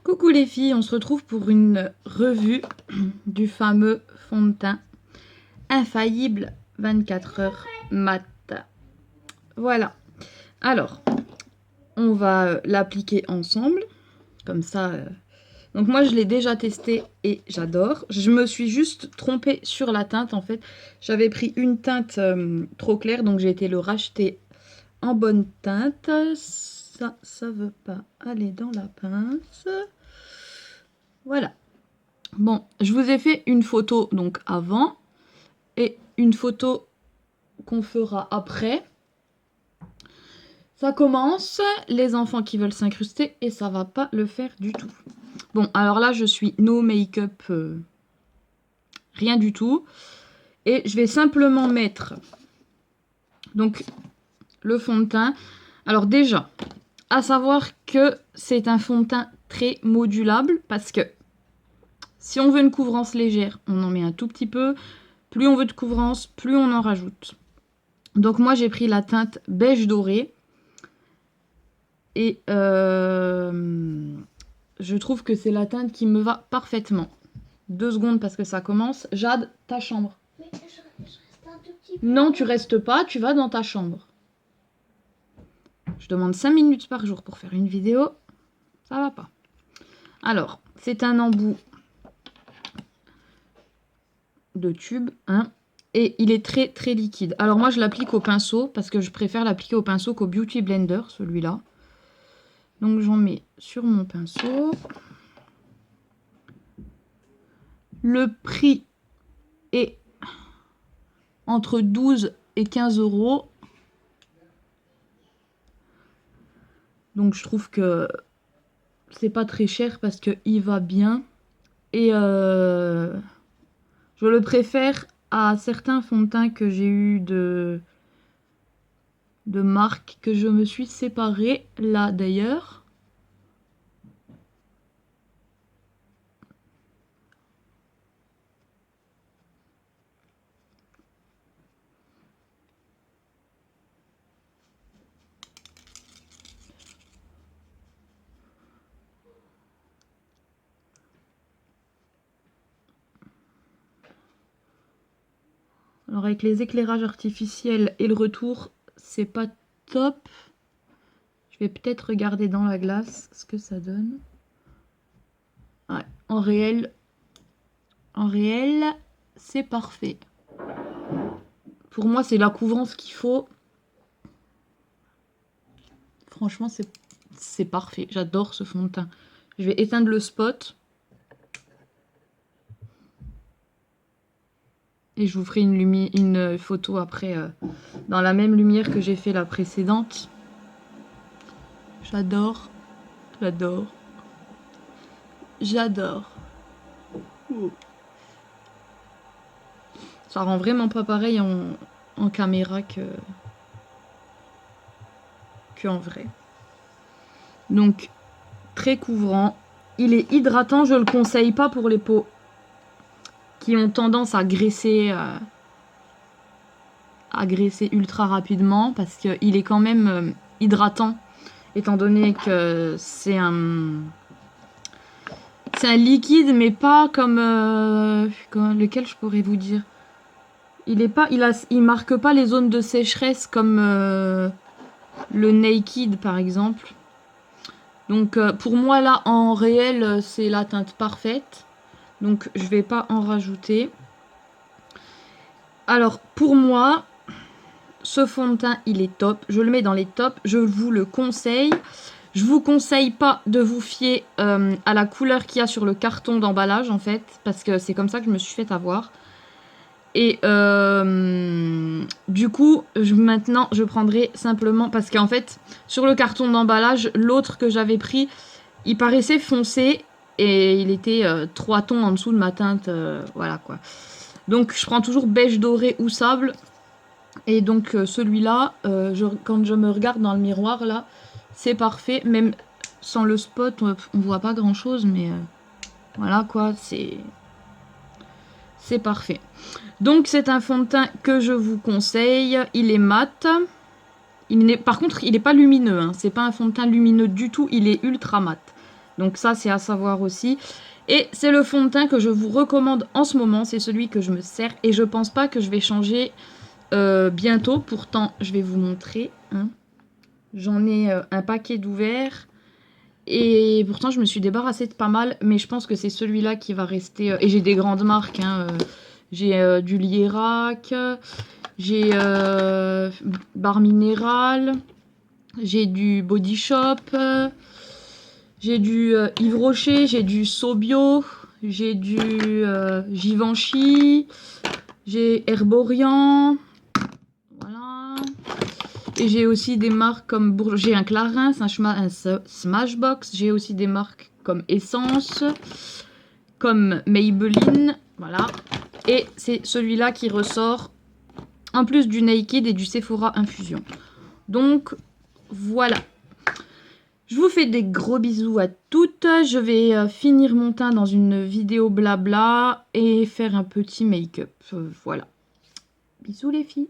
Coucou les filles, on se retrouve pour une revue du fameux fond de teint Infaillible 24 heures mat. Voilà. Alors, on va l'appliquer ensemble, comme ça. Donc moi, je l'ai déjà testé et j'adore. Je me suis juste trompée sur la teinte, en fait. J'avais pris une teinte trop claire, donc j'ai été le racheter en bonne teinte. Ça veut pas aller dans la pince. Voilà. Bon, je vous ai fait une photo donc avant et une photo qu'on fera après. Ça commence, les enfants qui veulent s'incruster et ça va pas le faire du tout. Bon, alors là, je suis no make-up, rien du tout. Et je vais simplement mettre donc le fond de teint. Alors déjà, à savoir que c'est un fond de teint très modulable parce que si on veut une couvrance légère, on en met un tout petit peu. Plus on veut de couvrance, plus on en rajoute. Donc moi, j'ai pris la teinte beige doré. Et je trouve que c'est la teinte qui me va parfaitement. 2 secondes parce que ça commence. Jade, ta chambre. Mais je reste un tout petit peu. Non, tu restes pas, tu vas dans ta chambre. Je demande 5 minutes par jour pour faire une vidéo. Ça va pas. Alors, c'est un embout de tube, hein, et il est très très liquide. Alors moi je l'applique au pinceau parce que je préfère l'appliquer au pinceau qu'au Beauty Blender, celui-là. Donc j'en mets sur mon pinceau. Le prix est entre 12 et 15 €. Donc je trouve que c'est pas très cher parce qu'il va bien. Et je le préfère à certains fonds de teint que j'ai eu de marques que je me suis séparée. Là d'ailleurs. Alors avec les éclairages artificiels et le retour, c'est pas top. Je vais peut-être regarder dans la glace ce que ça donne. Ouais, en réel, c'est parfait. Pour moi, c'est la couvrance qu'il faut. Franchement, c'est parfait. J'adore ce fond de teint. Je vais éteindre le spot. Et je vous ferai une photo après dans la même lumière que j'ai fait la précédente. J'adore. J'adore. J'adore. Ça rend vraiment pas pareil en caméra que en vrai. Donc, très couvrant. Il est hydratant. Je le conseille pas pour les peaux qui ont tendance à graisser ultra rapidement parce qu'il est quand même hydratant étant donné que c'est un liquide mais pas comme lequel je pourrais vous dire. Il marque pas les zones de sécheresse comme le Naked par exemple. Donc pour moi là en réel c'est la teinte parfaite. Donc je vais pas en rajouter. Alors pour moi, ce fond de teint il est top. Je le mets dans les tops. Je vous le conseille. Je vous conseille pas de vous fier à la couleur qu'il y a sur le carton d'emballage en fait. Parce que c'est comme ça que je me suis fait avoir. Et du coup, maintenant je prendrai simplement. Parce qu'en fait, sur le carton d'emballage, l'autre que j'avais pris, il paraissait foncé. Et il était 3 tons en dessous de ma teinte, voilà quoi. Donc je prends toujours beige doré ou sable. Et donc celui-là, quand je me regarde dans le miroir là, c'est parfait. Même sans le spot, on voit pas grand chose, mais voilà quoi, c'est parfait. Donc c'est un fond de teint que je vous conseille. Il est mat. Par contre, il n'est pas lumineux. Hein. C'est pas un fond de teint lumineux du tout. Il est ultra mat. Donc ça, c'est à savoir aussi. Et c'est le fond de teint que je vous recommande en ce moment. C'est celui que je me sers. Et je pense pas que je vais changer bientôt. Pourtant, je vais vous montrer. Hein. J'en ai un paquet d'ouverts. Et pourtant, je me suis débarrassée de pas mal. Mais je pense que c'est celui-là qui va rester. Et j'ai des grandes marques. Hein, j'ai du Lierac. J'ai Barre Minéral. J'ai du Body Shop. J'ai du Yves Rocher. J'ai du Sobio. J'ai du Givenchy. J'ai Herborian. Voilà. Et j'ai aussi des marques comme j'ai un Clarins, un Smashbox. J'ai aussi des marques comme Essence, comme Maybelline. Voilà. Et c'est celui-là qui ressort en plus du Naked et du Sephora Infusion. Donc voilà. Je vous fais des gros bisous à toutes. Je vais finir mon teint dans une vidéo blabla et faire un petit make-up. Voilà. Bisous les filles.